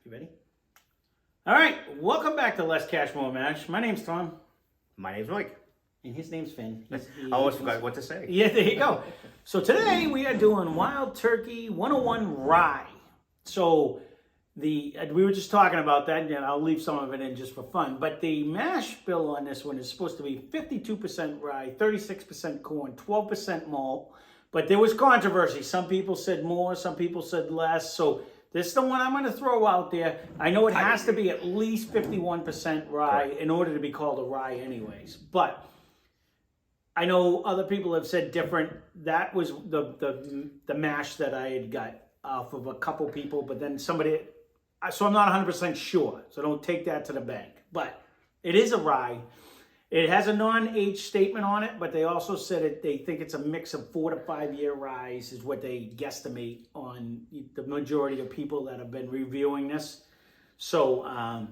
You ready? All right, welcome back to Less Cash, More Mash. My name's Tom. My name's Mike. And his name's Finn. I almost forgot what to say. Yeah, there you go. So today we are doing Wild Turkey 101 Rye. So we were just talking about that, and I'll leave some of it in just for fun. But the mash bill on this one is supposed to be 52% rye, 36% corn, 12% malt. But there was controversy. Some people said more, some people said less. So this is the one I'm going to throw out there. I know it has to be at least 51% rye in order to be called a rye anyways. But I know other people have said different. That was the mash that I had got off of a couple people. But then somebody... So I'm not 100% sure. So don't take that to the bank. But it is a rye. It has a non-age statement on it, but they also said they think it's a mix of 4 to 5 year ryes is what they guesstimate on the majority of people that have been reviewing this. So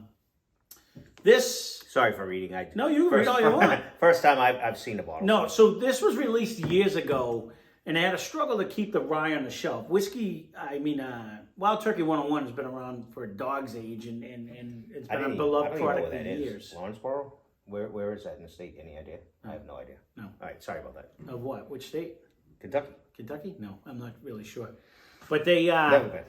this... Sorry for reading. No, you can read all you want. First time I've seen a bottle. No, so this was released years ago, and they had a struggle to keep the rye on the shelf. Wild Turkey 101 has been around for a dog's age, and it's been a beloved product for years. Lawrenceboro? Where is that in the state? Any idea? I have no idea. No. All right, sorry about that. Of what? Which state? Kentucky. Kentucky? No, I'm not really sure. But they... Never been.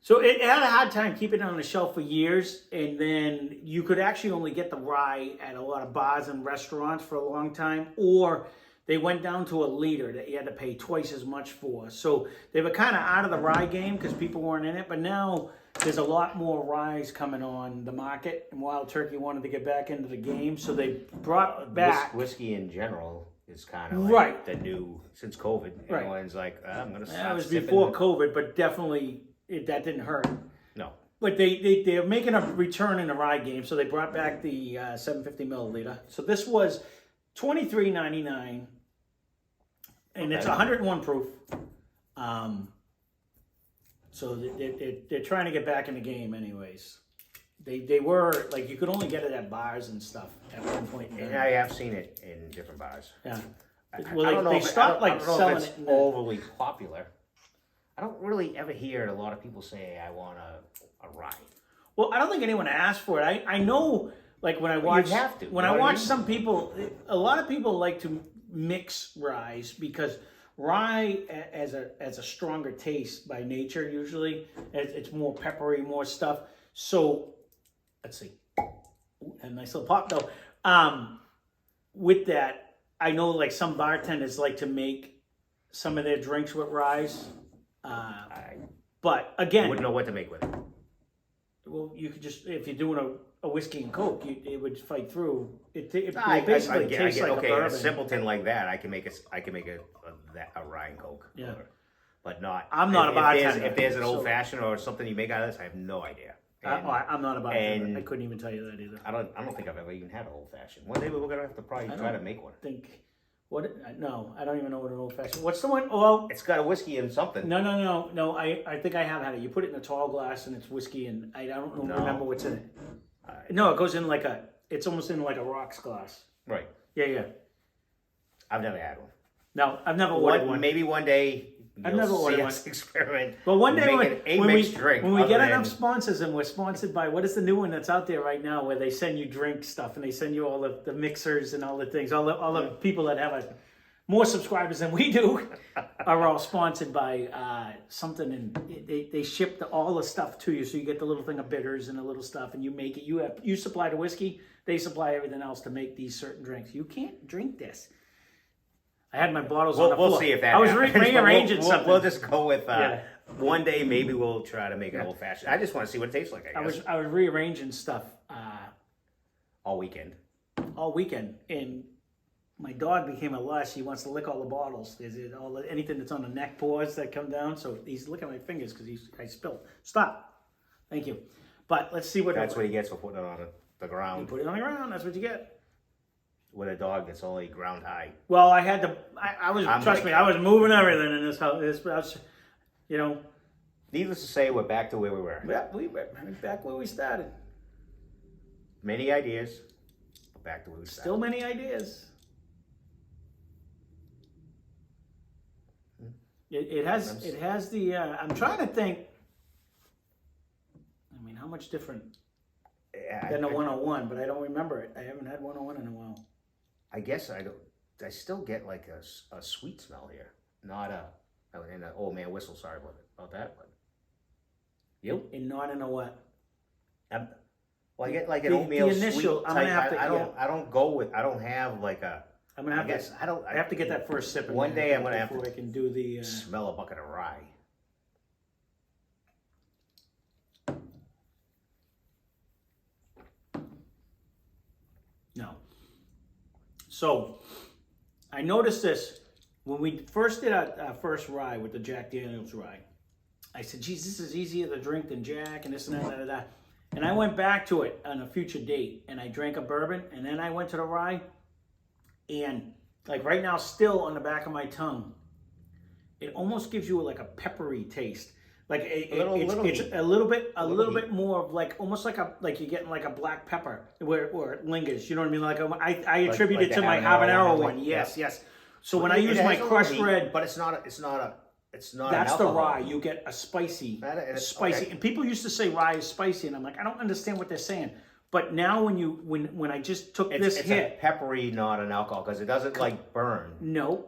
So it had a hard time keeping it on the shelf for years, and then you could actually only get the rye at a lot of bars and restaurants for a long time, or they went down to a liter that you had to pay twice as much for. So they were kind of out of the rye game because people weren't in it, but now there's a lot more ryes coming on the market, and Wild Turkey wanted to get back into the game, so they brought back... Whiskey in general is kind of like right. the new, since COVID, right. Everyone's like, I'm going to stop. That was before COVID, but definitely that didn't hurt. No. But they're making a return in the rye game, so they brought back the 750 milliliter. So this was $23.99, and it's 101 proof. So they're trying to get back in the game, anyways. They were like, you could only get it at bars and stuff at one point. And I have seen it in different bars. Yeah. Well, I don't know they if stopped selling it's it. Overly popular. I don't really ever hear a lot of people say, I want a rye. Well, I don't think anyone asked for it. I know, like when I watch, you have to, when I watch some people, a lot of people like to mix ryes because rye as a stronger taste by nature usually. It's more peppery, more stuff. So let's see, a nice little pop though. With that, I know like some bartenders like to make some of their drinks with ryes. But again, I wouldn't know what to make with it. Well, you could just, if you're doing a whiskey and Coke, it would fight through. It tastes I like okay, a bourbon. a simpleton like that, I can make a rye and Coke. Yeah. But not. I'm not a bartender. If there's an old fashioned or something you make out of this, I have no idea. I'm not a bartender. I couldn't even tell you that either. I don't think I've ever even had an old fashioned. One day we're gonna have to probably try to make one. No, I don't even know what an old fashioned. What's the one? Well, it's got a whiskey and something. No. I think I have had it. You put it in a tall glass and it's whiskey, and I don't remember what's in it. No, it goes in it's almost in like a rocks glass. Right. Yeah. I've never had one. No, I've never ordered one. Maybe one day. I've never ordered one. Experiment. But one day when we get enough sponsors, sponsors, and we're sponsored by, what is the new one that's out there right now where they send you drink stuff and they send you all the mixers and all the things, all the people that have more subscribers than we do are all sponsored by something, and they ship all the stuff to you, so you get the little thing of bitters and the little stuff, and you make it. You supply the whiskey, they supply everything else to make these certain drinks. You can't drink this. I had my bottles on the floor. We'll see if that I was happens. rearranging something. We'll just go with one day. Maybe we'll try to make an old fashioned. I just want to see what it tastes like. I guess. I was rearranging stuff all weekend, and my dog became a lush. He wants to lick all the bottles. Anything that's on the neck paws that come down. So he's licking my fingers because I spilled. Stop. Thank you. But let's see what. That's what he gets for putting it on the ground. You put it on the ground. That's what you get. With a dog that's only ground high. Well, I had to. I was moving everything in this house. Needless to say, we're back to where we were. Yeah, we're back where we started. Many ideas. Back to where we started. Still many ideas. It has the. I'm trying to think. I mean, how much different Yeah, than the 101, but I don't remember it. I haven't had 101 in a while. I guess I don't. I still get like a sweet smell here, not an old man whistle. Sorry about that, but you. And not in a what? Well, I get like an The oatmeal initial, sweet I'm type. gonna have to- I don't go with. I don't have like a. I'm gonna I have guess to. I don't. I have to get that first sip. One day I'm gonna have before to I can do the. smell a bucket of rye. No. So, I noticed this when we first did our first rye with the Jack Daniels rye. I said, geez, this is easier to drink than Jack and this and that, that. And I went back to it on a future date and I drank a bourbon and then I went to the rye. And like right now, still on the back of my tongue, it almost gives you like a peppery taste. Like it's a little bit more of like almost like you're getting like a black pepper where it lingers. You know what I mean? Like I attribute like it to the my habanero habanero one. like, Yes, yeah. yes. So when I use my crushed red, but it's not. that's the rye. You get a spicy, Okay. And people used to say rye is spicy, and I'm like, I don't understand what they're saying. But now when I just took this it's hit, a peppery, not an alcohol, because it doesn't like burn. no,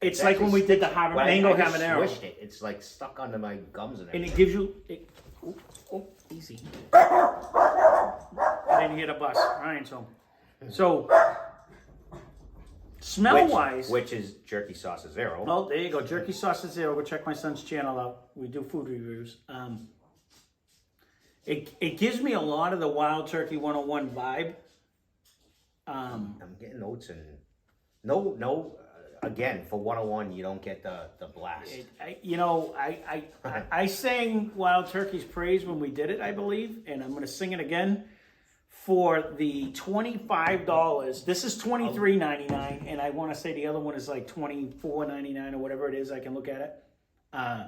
It's like when we did the mango I just habanero. swished it. It's like stuck under my gums and and everything. it gives you. Easy. I didn't hear the bus. All right, so smell wise, which is jerky sauce zero. well, there you go. Jerky Sauce is Zero. Go check my son's channel out. We do food reviews. It gives me a lot of the Wild Turkey 101 vibe. I'm getting oats and no. Again, for 101, you don't get the blast. I sang Wild Turkey's praise when we did it, I believe, and I'm going to sing it again for the $25. This is $23.99, and I want to say the other one is like $24.99 or whatever it is. I can look at it. I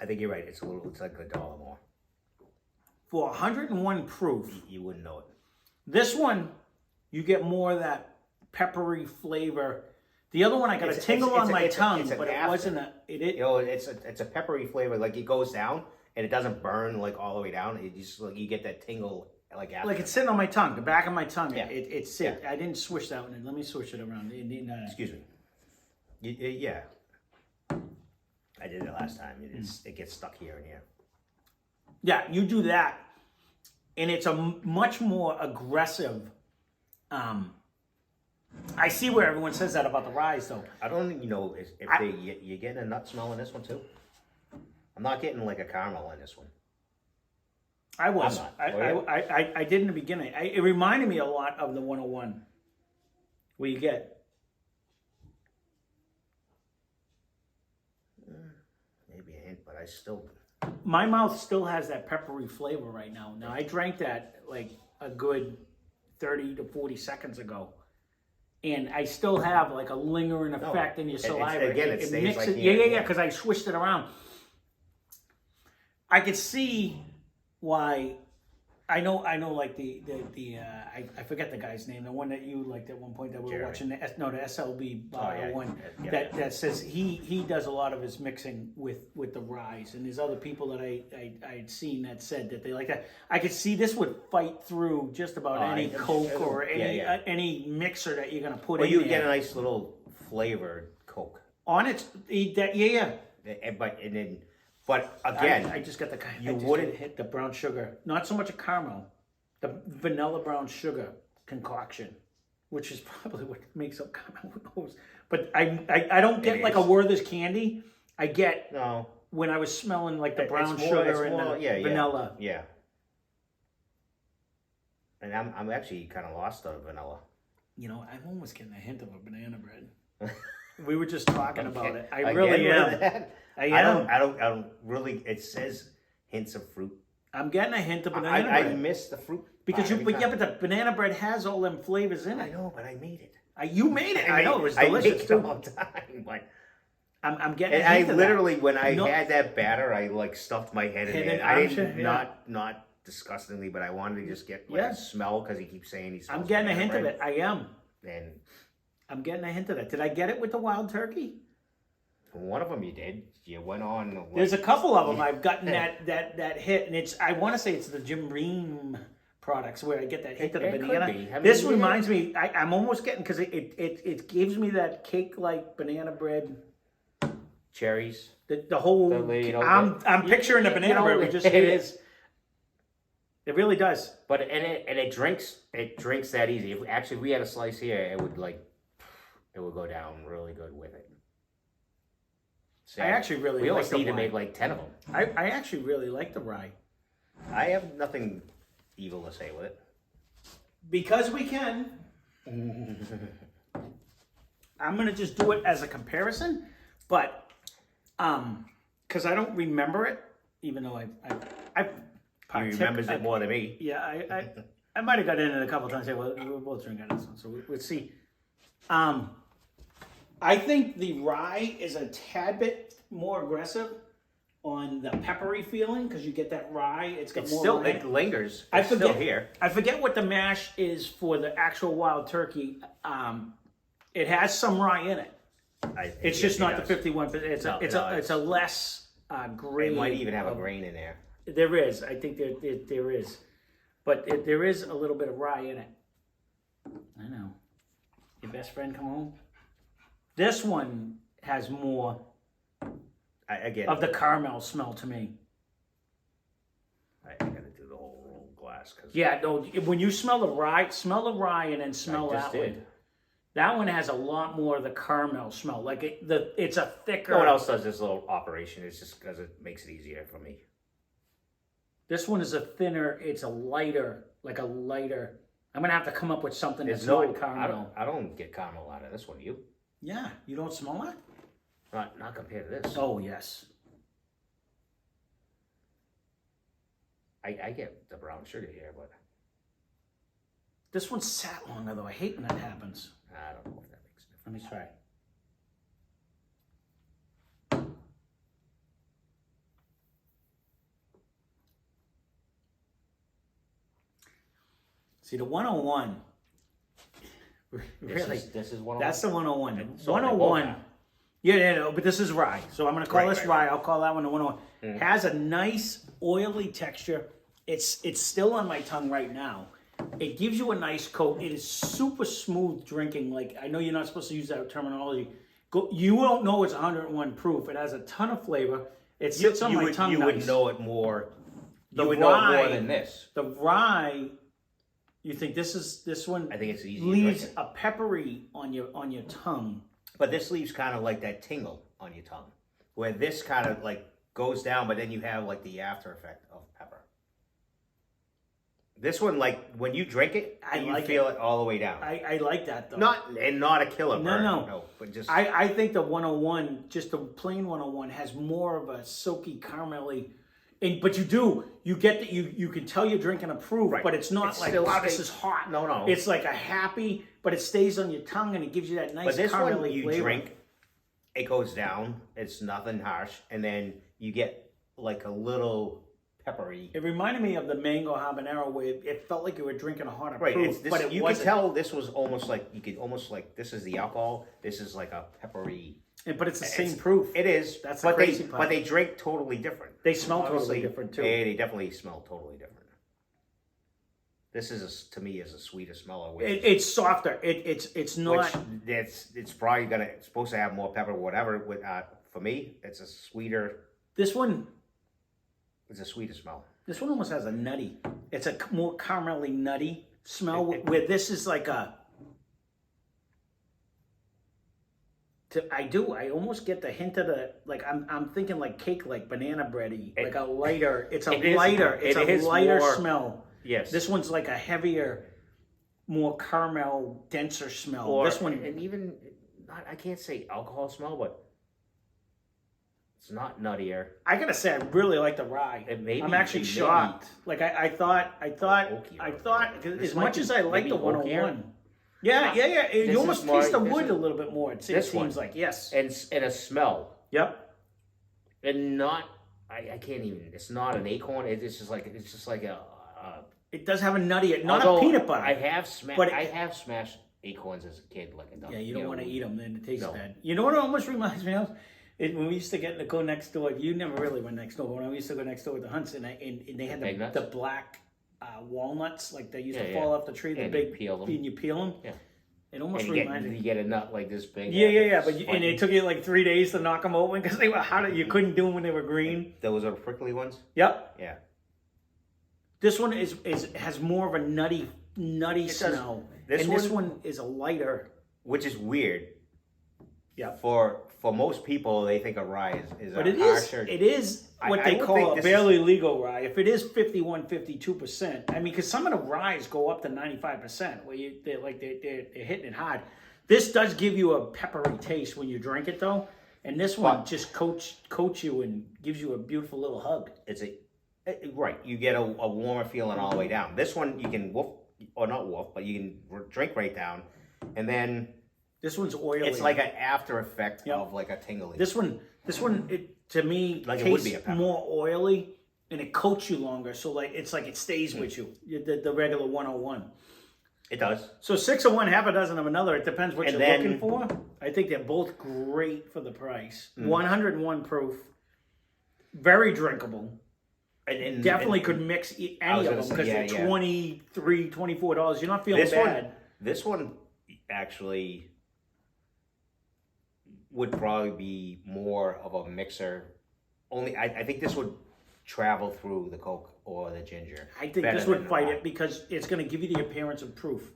think you're right. It's like $1 more. For 101 proof, You wouldn't know it. this one you get more of that peppery flavor. The other one I got a tingle on my tongue, but it wasn't a. It's a peppery flavor. Like it goes down and it doesn't burn like all the way down. It just like you get that tingle like after. Like it's sitting on my tongue, the back of my tongue. Yeah. It's sit. I didn't swish that one. Let me switch it around. Excuse me. Yeah. I did it last time. It gets stuck here and here. Yeah, you do that, and it's a much more aggressive. I see where everyone says that about the ryes, though. I don't think if you're getting a nut smell in this one too. I'm not getting like a caramel in this one. I was. I'm not. I did in the beginning. It reminded me a lot of the 101. Where you get. Maybe a hint, but I still. My mouth still has that peppery flavor right now. Now, I drank that like a good 30 to 40 seconds ago. And I still have like a lingering effect in your saliva. It stays mixes. like Yeah, because I swished it around. I could see why. I know. Like I forget the guy's name. The one that you liked at one point that we were watching. The SLB one that says he does a lot of his mixing with the ryes, and there's other people that I'd seen that said that they like that. I could see this would fight through just about any Coke or any mixer that you're gonna put in. Well, you there. get a nice little flavored Coke On it. But again, I just got the kind. You I just wouldn't hit the brown sugar. Not so much a caramel, the vanilla brown sugar concoction, which is probably what makes up caramel. Who knows? But I don't get like a Werther's candy. I get when I was smelling like the brown sugar and the vanilla. Yeah. And I'm actually kind of lost on vanilla. I'm almost getting a hint of a banana bread. We were just talking about it. I really am. I don't really. It says hints of fruit. I'm getting a hint of banana bread. I miss the fruit because but the banana bread has all them flavors in it. I know, but I made it. You made it. I know it was delicious. I make it all the time, but I'm getting. And I literally, when I had that batter, I like stuffed my head in it. I didn't not disgustingly, but I wanted to just get a smell because he keeps saying he smells. I'm getting a hint bread. of it. I am. And I'm getting a hint of that. Did I get it with the wild turkey? One of them you did. You went on. Like, There's a couple of them I've gotten that hit, and I want to say it's the Jim Beam products where I get that hit to the It could banana. be. I mean, This yeah. reminds me, I'm almost getting, because it gives me that cake-like banana bread. cherries. The whole, I'm picturing the banana bread. It just it is. It really does. But it drinks that easy. If we had a slice here, it would go down really good with it. So I actually really we like always the need to rye. make like 10 of them. I actually really like the rye. I have nothing evil to say with it. Because we can, I'm going to just do it as a comparison, but because I don't remember it, even though I He remembers it more than me. Yeah, I might have got in it a couple times. Well, we're both drinking this one, so let's see. I think the rye is a tad bit more aggressive on the peppery feeling because you get that rye. It's got more. Rye. It lingers. I It's forget still here. I forget what the mash is for the actual wild turkey. It has some rye in it. It's just not the 51. It's a less grain. It might even have a grain in there. There is. I think there is, but there is a little bit of rye in it. I know. Your best friend come home. This one has more of the caramel smell to me. I gotta do the whole glass. Yeah, no. When you smell the rye, and then smell that one. That one has a lot more of the caramel smell. Like it's a thicker. No one else does this little operation. It's just because it makes it easier for me. This one is a thinner. It's a lighter. I'm gonna have to come up with something There's that's not caramel. I don't get caramel out of this one. You? Yeah, you don't smell it? Not compared to this. Oh yes. I get the brown sugar here, but This one sat longer though. I hate when that happens. I don't know if that makes a difference. Let me try. See, the 101. Really? This is 101. That's the 101. So they both 101. have. Yeah, no, but this is rye. So I'm going to call this rye. Right. I'll call that one the 101. Has a nice oily texture. It's still on my tongue right now. It gives you a nice coat. It is super smooth drinking. Like, I know you're not supposed to use that terminology. You won't know it's 101 proof. It has a ton of flavor. It sits on my tongue. You nice. would know it more. The You would know it rye- more than this. The rye. You think this one? I think it's easy. Leaves a peppery on your tongue. But this leaves kind of like that tingle on your tongue, where this kind of like goes down, but then you have like the after effect of pepper. This one, like when you drink it, you feel it all the way down. I like that though. Not a killer burn. No. But just I think the 101, just the plain 101, has more of a silky caramelly. But you get that you can tell you're drinking a proof, Right. but it's not It's like, still wow, this straight- is hot. No. It's like a happy, but it stays on your tongue and it gives you that nice But this caramelly one you flavor. drink, it goes down. It's nothing harsh, and then you get like a little peppery. It reminded me of the mango habanero where it felt like you were drinking a hotter Right, proof, but it you wasn't. could tell this was almost like this is the alcohol. This is like a peppery. But it's the same proof. It is. That's the crazy part. But they drink totally different. They smell Honestly, totally different too. They definitely smell totally different. This is to me is a sweeter smell. It's softer. It's not. It's probably supposed to have more pepper, whatever. With for me, it's a sweeter. This one. It's a sweeter smell. This one almost has a nutty. It's a more caramelly nutty smell. Where this is like a. I almost get the hint of the like. I'm thinking like cake, like banana bready, like a lighter. It's a lighter more, smell. Yes. This one's like a heavier, more caramel, denser smell. This one, and even not. I can't say alcohol smell, but it's not nuttier. I gotta say, I really like the rye. I'm actually shocked. Like I thought, as much as I like the 101. Yeah. You almost taste the wood a little bit more. It seems like, yes. And a smell. Yep. And not, I can't even. It's not an acorn. It's just like a. It does have a nutty, not a peanut butter. I have smashed acorns as a kid, like a dog. Yeah, you don't want to eat them, then it tastes bad. You know what it almost reminds me of When we used to go next door, you never really went next door. But when I used to go next door with the Hunts, and they had the black walnuts, like they used to fall off the tree, the big, peel them. and you peel them. Yeah. It almost and reminded me. You get a nut like this big. Yeah. But and it took you like 3 days to knock them open because they were hard. You couldn't do them when they were green. Those are prickly ones. Yep. Yeah. This one has more of a nutty smell. This one is a lighter, which is weird. Yeah. For most people, they think a rye is but a it harsher. It is what they call a barely legal rye. If it is 52%, I mean, because some of the ryes go up to 95%, where they're hitting it hard. This does give you a peppery taste when you drink it, though, and this one just coats you and gives you a beautiful little hug. Right. You get a warmer feeling all the way down. This one you can woof, or not woof, but you can drink right down, and then. This one's oily. It's like an after effect of like a tingling. This one, to me, like tastes it would be a pepper. More oily, and it coats you longer. So it's like it stays with you. The regular 101. It does. So 6 of one, half a dozen of another. It depends what you're looking for. I think they're both great for the price. 101 proof, very drinkable. And definitely could mix any of them because they're $23, $24. You're not feeling bad. This one actually would probably be more of a mixer. Only I think this would travel through the Coke or the ginger. I think this would fight it because it's going to give you the appearance of proof.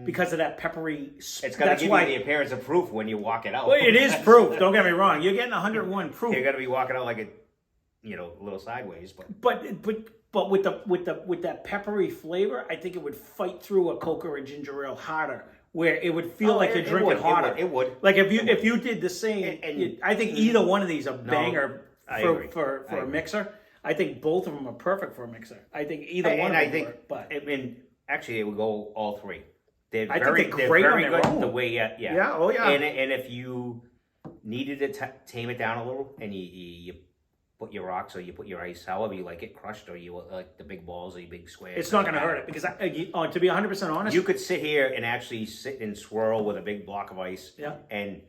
Because of that peppery. It's going to give you the appearance of proof when you walk it out. Well, it is proof. Don't get me wrong. You're getting 101 proof. You're going to be walking out like a little sideways, but with that peppery flavor, I think it would fight through a Coke or a ginger ale harder. Where it would feel like you're drinking hotter. It would. Like if you did the same, I think either one of these are banger for a mixer. I think both of them are perfect for a mixer. I think either one of them work. But actually, it would go all three. They're think they're great on their own. The way, yeah, oh yeah. And if you needed to tame it down a little, and you put your rocks or you put your ice, however you like it, crushed, or you like the big balls or your big squares. It's not going to hurt it because to be 100% honest, you could sit here and actually sit and swirl with a big block of ice. Yeah, and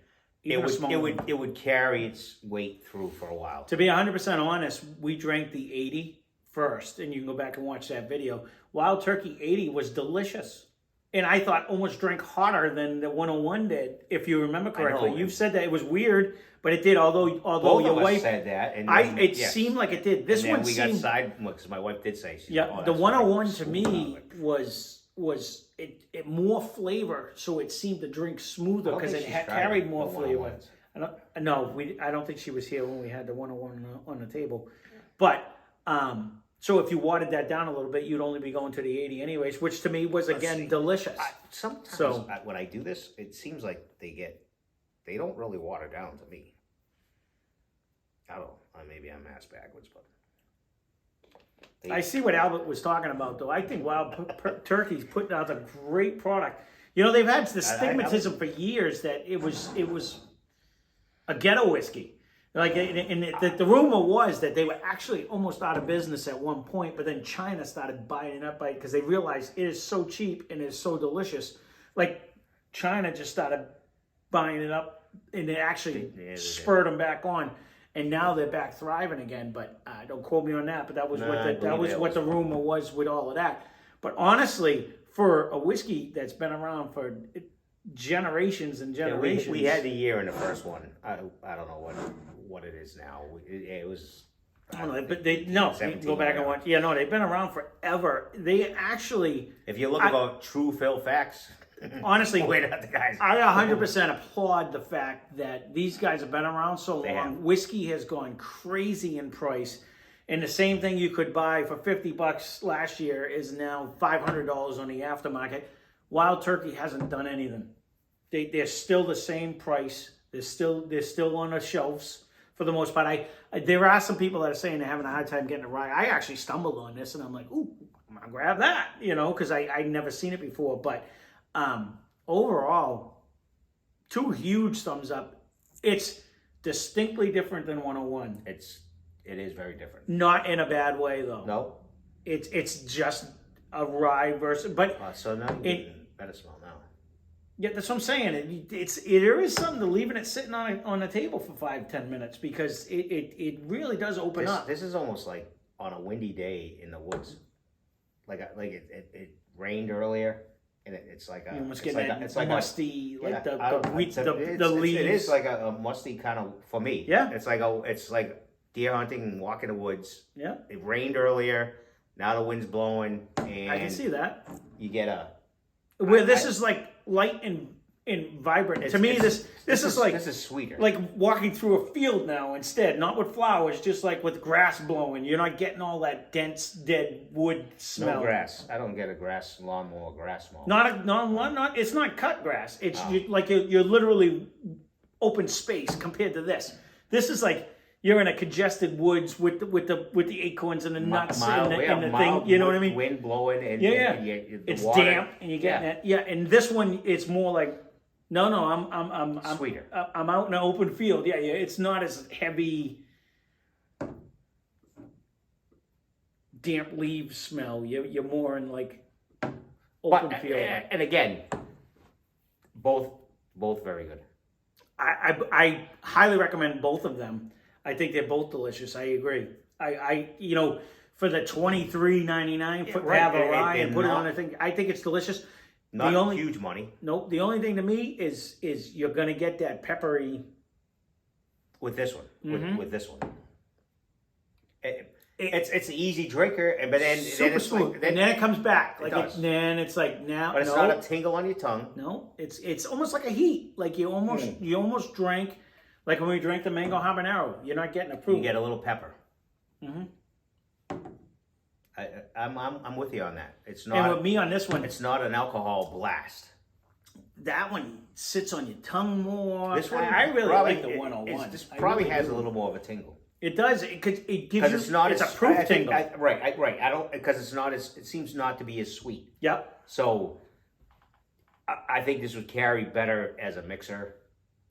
it would carry its weight through for a while. To be 100% honest, we drank the 80 first, and you can go back and watch that video. Wild Turkey 80 was delicious. And I thought almost drank hotter than the 101 did, if you remember correctly. You've said that it was weird, but it did. Although both your of us wife said that, and it seemed like it did. This one got side because my wife did say. The 101 to me was it more flavor, so it seemed to drink smoother because it carried more flavor. I don't think she was here when we had the 101 on the table, but. So if you watered that down a little bit, you'd only be going to the 80 anyways, which to me was, again, delicious. Sometimes when I do this, it seems like they don't really water down to me. I don't know. Maybe I'm ass backwards, but... I see what Albert was talking about, though. I think Wild Turkey's putting out a great product. They've had the stigmatism for years that it was a ghetto whiskey. The rumor was that they were actually almost out of business at one point, but then China started buying it up because they realized it is so cheap and it is so delicious. Like China just started buying it up, and it actually spurred them back on, and now they're back thriving again. But don't quote me on that. But that was what the rumor was with all of that. But honestly, for a whiskey that's been around for generations and generations, we had the year in the first one. I don't know what it is now. It was. I don't know, but go back and watch. Yeah, no, they've been around forever. They actually. If you look about true Phil facts, honestly, wait at the guys. I 100% applaud the fact that these guys have been around so long. Whiskey has gone crazy in price, and the same thing you could buy for $50 last year is now $500 on the aftermarket. Wild Turkey hasn't done anything. They're still the same price. They're still on the shelves. For the most part, there are some people that are saying they're having a hard time getting a rye. I actually stumbled on this, and I'm like, ooh, I'm gonna grab that, because I'd never seen it before. But overall, 2 huge thumbs up. It's distinctly different than 101. It is very different. Not in a bad way, though. No. It's just a rye versus, but so now you better smell now. Yeah, that's what I'm saying. There is something to leaving it sitting on a table for 5-10 minutes because it really does open up. This is almost like on a windy day in the woods. Like it rained earlier, and it's like You almost it's get like that it's like musty, yeah, like the it's, leaves. It is like a musty kind of for me. Yeah. It's like deer hunting and walking the woods. Yeah, It rained earlier. Now the wind's blowing, and I can see that. you get a Where this is like light and vibrant. To me, this is like this is sweeter. like walking through a field now instead, not with flowers, just like with grass blowing. You're not getting all that dense, dead wood smell. No grass. I don't get a grass lawnmower, grass mower. Not. It's not cut grass. It's you're literally open space compared to this. This is like you're in a congested woods with the acorns and the nuts and the thing. You know what I mean? Wind blowing and It's water. damp and you're getting it. Yeah, and this one it's more like no, I'm Sweeter. I'm out in an open field. Yeah, it's not as heavy damp leaves smell. You're more in like open field. And again, both very good. I highly recommend both of them. I think they're both delicious. I agree. I for the $23.99 for have a rye and put it on a thing. I think it's delicious. Not huge money. Nope. The only thing to me is you're gonna get that peppery with this one. With this one, it's an easy drinker, but then super smooth, and then it comes back. Like then it's like now, but it's not a tingle on your tongue. No, it's almost like a heat. Like you almost drank like when we drank the mango habanero. You're not getting a proof. You get a little pepper. I'm with you on that. It's not. And with me on this one, it's not an alcohol blast. That one sits on your tongue more. This one, I really like the 101. This probably has a little more of a tingle. It does. It gives you. It's not. It's a proof tingle. Right. I don't because it's not as. It seems not to be as sweet. Yep. So, I think this would carry better as a mixer.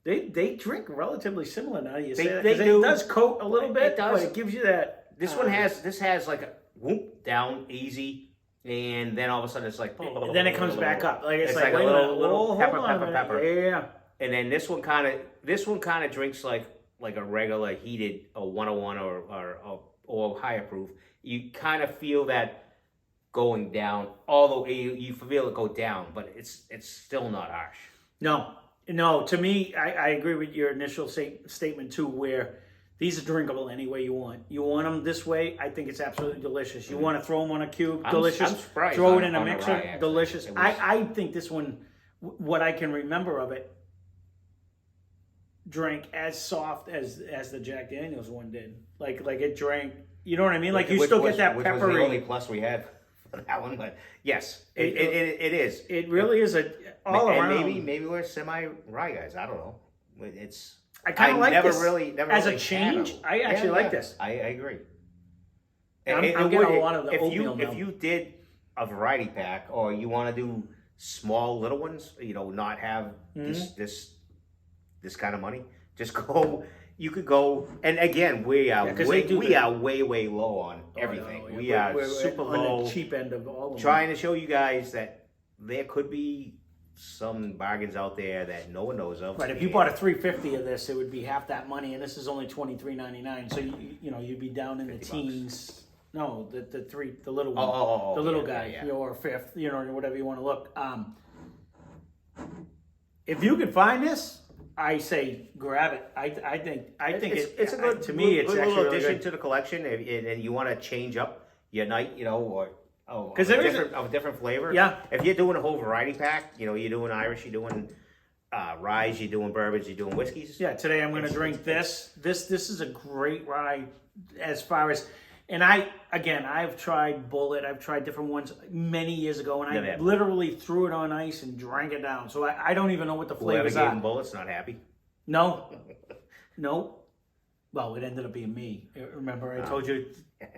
They drink relatively similar now. You say that. They do. It does coat a little bit. It does. But it gives you that. This one has. This has like a whoop down easy, and then all of a sudden it's like. Then it comes back up. Like it's like a little pepper. Yeah. And then this one kind of drinks like a regular heated 101 or higher proof. You kind of feel that going down, although you feel it go down, but it's still not harsh. No. To me, I agree with your initial statement too, where these are drinkable any way you want. You want them this way, I think it's absolutely delicious. You want to throw them on a cube, delicious. I'm surprised throw it in a mixer, delicious. I think this one, what I can remember of it, drank as soft as the Jack Daniels one did. Like it drank. You know what I mean? Like you still get that peppery. Which was the only plus we had for that one, but yes, it is. It really is all around. And maybe we're semi rye guys. I don't know. It's. I kind of like this. Never as really a change. I actually like this. I agree. I'm getting a lot of the oatmeal if you did a variety pack, or you want to do small little ones, not have this kind of money, just go. You could go, and again, we are way low on everything. No, we are super low, on the cheap end of all of them. Trying to show you guys that there could be some bargains out there that no one knows of. Right, if you bought a $350 of this, it would be half that money, and this is only $23.99. So you'd be down in the teens. Bucks. No, the little one, the little guy, yeah. Or fifth, whatever you want to look. If you can find this, I say grab it. I think it's a good to me. It's good actually little really addition good. to the collection, and you want to change up your night, or because there is a different flavor. Yeah. If you're doing a whole variety pack, you're doing Irish, you're doing rye, you're doing bourbons, you're doing whiskeys. Yeah. Today I'm going to drink this. This is a great rye, as far as. And I've tried Bullet. I've tried different ones many years ago, and I literally threw it on ice and drank it down. So I don't even know what the flavors Whoever are. gave him Bullet's not happy. No. Well, it ended up being me. Remember, I told you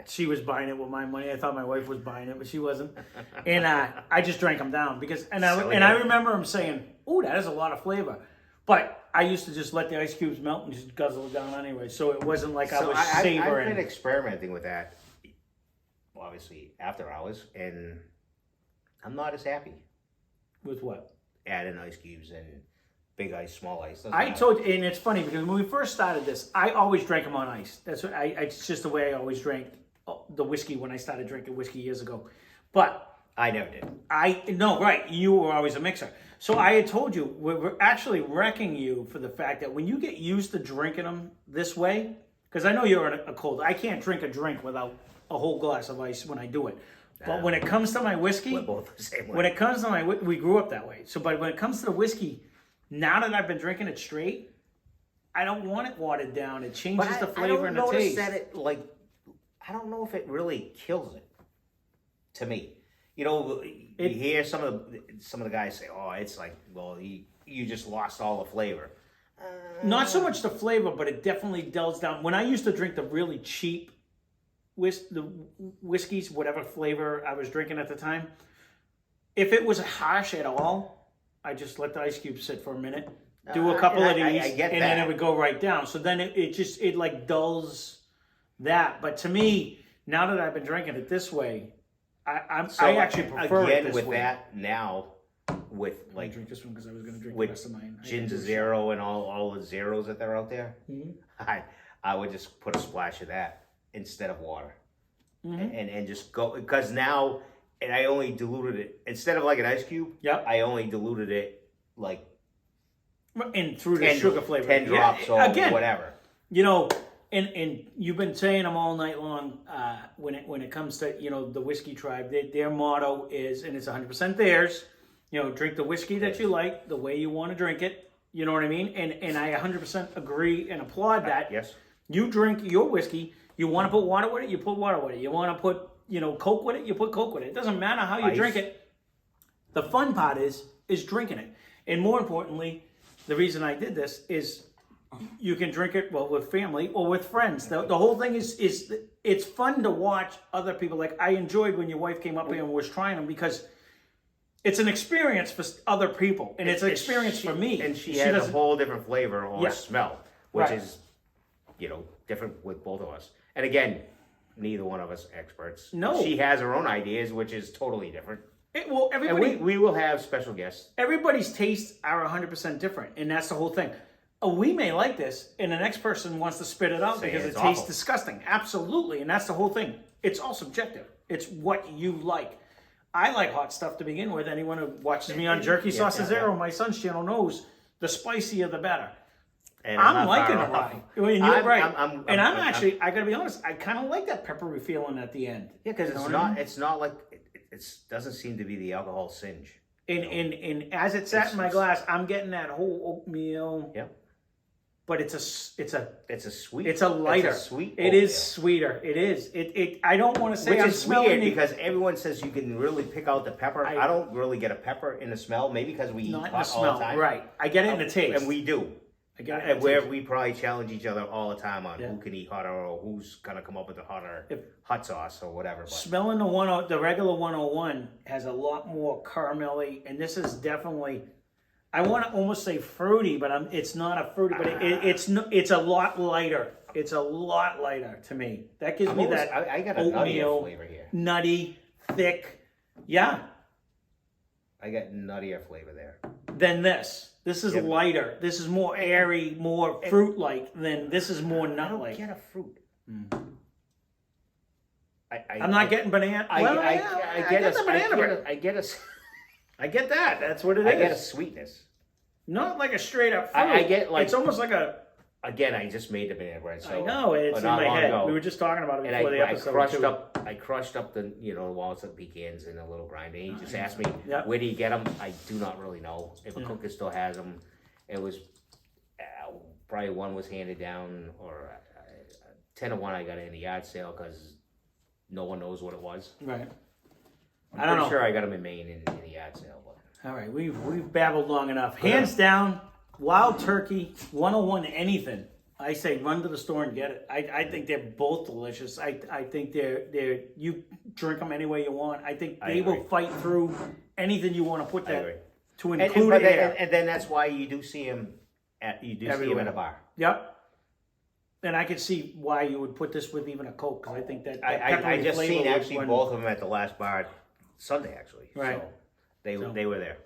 she was buying it with my money. I thought my wife was buying it, but she wasn't. And I just drank them down I remember him saying, "Oh, that has a lot of flavor," but I used to just let the ice cubes melt and just guzzle it down anyway. So it wasn't like I was savoring. I've been experimenting with that, obviously after hours, and I'm not as happy. With what? add in ice cubes and big ice, small ice. Doesn't I matter. told you, and it's funny because when we first started this, I always drank them on ice. That's what it's just the way I always drank the whiskey when I started drinking whiskey years ago. But I never did. no, right. You were always a mixer. So I had told you, we're actually wrecking you for the fact that when you get used to drinking them this way, because I know you're a cold, I can't drink a drink without a whole glass of ice when I do it. But when it comes to my whiskey, We're both the same way. when it comes to we grew up that way. So, but when it comes to the whiskey, now that I've been drinking it straight, I don't want it watered down. It changes the flavor and the taste. That it I don't know if it really kills it. To me, you hear some of the guys say, "Oh, it's like, well, you just lost all the flavor." Not so much the flavor, but it definitely dulls down. When I used to drink the really cheap the whiskeys, whatever flavor I was drinking at the time, if it was harsh at all, I just let the ice cube sit for a minute, do a couple of these, and then it would go right down. So then it like dulls that. But to me, now that I've been drinking it this way, I actually prefer it this way. With that now, with I drink this one because I was going to drink the with rest of mine. ginger zero and all the zeros that they're out there, I would just put a splash of that instead of water, and just go, because now, and I only diluted it instead of like an ice cube. Yep. I only diluted it like and through the sugar flavor, 10 drops or again, whatever. And you've been saying them all night long. When it comes to the whiskey tribe, their motto is, and it's 100% theirs. Drink the whiskey that you like, the way you want to drink it. You know what I mean? And I 100% agree and applaud that. Yes. You drink your whiskey. You want to put water with it, you put water with it. You want to put Coke with it, you put Coke with it. It doesn't matter how you drink it. The fun part is drinking it, and more importantly, the reason I did this is you can drink it with family or with friends. The whole thing is it's fun to watch other people. Like I enjoyed when your wife came up here and was trying them, because it's an experience for other people, and it's an experience for me. And she has a whole different flavor or smell, which Right. is different with both of us. And again, neither one of us experts. No. She has her own ideas, which is totally different. Everybody. And we will have special guests. Everybody's tastes are 100% different, and that's the whole thing. We may like this, and the next person wants to spit it out because it tastes disgusting. Absolutely, and that's the whole thing. It's all subjective. It's what you like. I like hot stuff to begin with. Anyone who watches me on Jerky Sauce Zero, my son's channel, knows the spicier the better. And I'm liking the rye. You're right. I'm actually, I gotta be honest, I kind of like that peppery feeling at the end. Yeah, because it's not like it doesn't seem to be the alcohol singe. And as it sat in my glass, I'm getting that whole oatmeal. Yep. But it's a sweet. It's a lighter. It's a sweet. It is sweeter. It is. I don't want to say I'm smelling weird because everyone says you can really pick out the pepper. I don't really get a pepper in the smell. Maybe because we eat hot all the time. Right. I get it in the taste. And we do. I get it. And where we probably challenge each other all the time on who can eat hotter or who's gonna come up with the hot sauce or whatever. But smelling the regular 101 has a lot more caramelly, and this is definitely. I want to almost say fruity, but it's not a fruity. But it's a lot lighter. It's a lot lighter to me. That gives me that I got a oatmeal nuttier flavor here. Nutty, thick. Yeah. I got nuttier flavor there. Than this. This is lighter. This is more airy, more fruit-like. Than this is more nut-like. I don't get a fruit. I'm not getting banana. I get the banana. I get that. That's what it is. I get a sweetness. Not like a straight up fruit. I get like... It's almost like a... Again, I just made the banana bread. So, I know. It's in my head. We were just talking about it before the episode. I crushed up the walnuts, pecans in a little grinder. He just asked me, where do you get them? I do not really know. If a cooker still has them. It was... probably one was handed down, or 10 of one I got in the yard sale because no one knows what it was. Right. I'm pretty sure I got them in Maine in the yard sale. But. All right, we've babbled long enough. Hands down, Wild Turkey 101 anything. I say run to the store and get it. I think they're both delicious. I think they're you drink them any way you want. I think they will fight through anything you want to put that to include air. And then that's why you do see them at a bar. Yep. And I could see why you would put this with even a Coke, because I think that I just seen actually both of them at the last bar Sunday actually. Right. So they were there.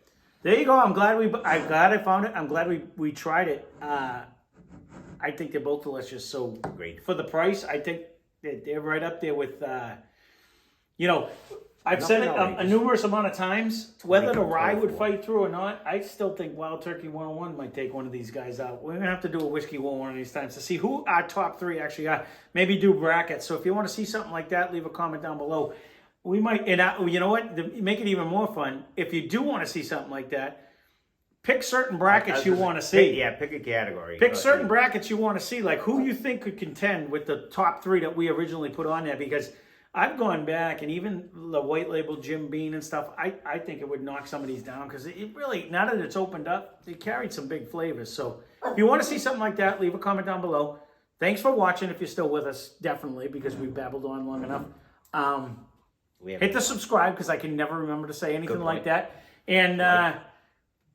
There you go. I'm glad I found it. I'm glad we tried it. I think they're both delicious. So Great. for the price, I think they're right up there with. You know, I've said it a numerous amount of times. Whether the rye would fight through or not, I still think Wild Turkey 101 might take one of these guys out. We're gonna have to do a whiskey war one of these times to see who our top 3 actually are. Maybe do brackets. So if you want to see something like that, leave a comment down below. We might, and you know what? To make it even more fun, if you do want to see something like that, pick certain brackets you want to see. Pick a category. Pick certain brackets you want to see, like who you think could contend with the top 3 that we originally put on there. Because I've gone back, and even the white label Jim Beam and stuff, I think it would knock some of these down because it really, now that it's opened up, it carried some big flavors. So if you want to see something like that, leave a comment down below. Thanks for watching if you're still with us, definitely, because we babbled on long enough. Hit the subscribe because I can never remember to say anything like that. And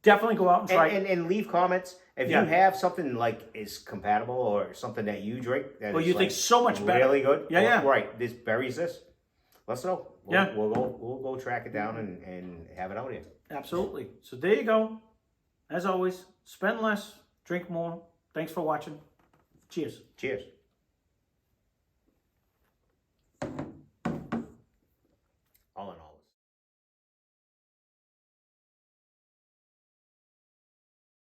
definitely go out and try. And leave comments. If you have something like is compatible or something that you drink that you think so much better, really good, right? This berries this. Let us know. We'll go track it down and have it out here. Absolutely. So there you go. As always, spend less, drink more. Thanks for watching. Cheers. Cheers.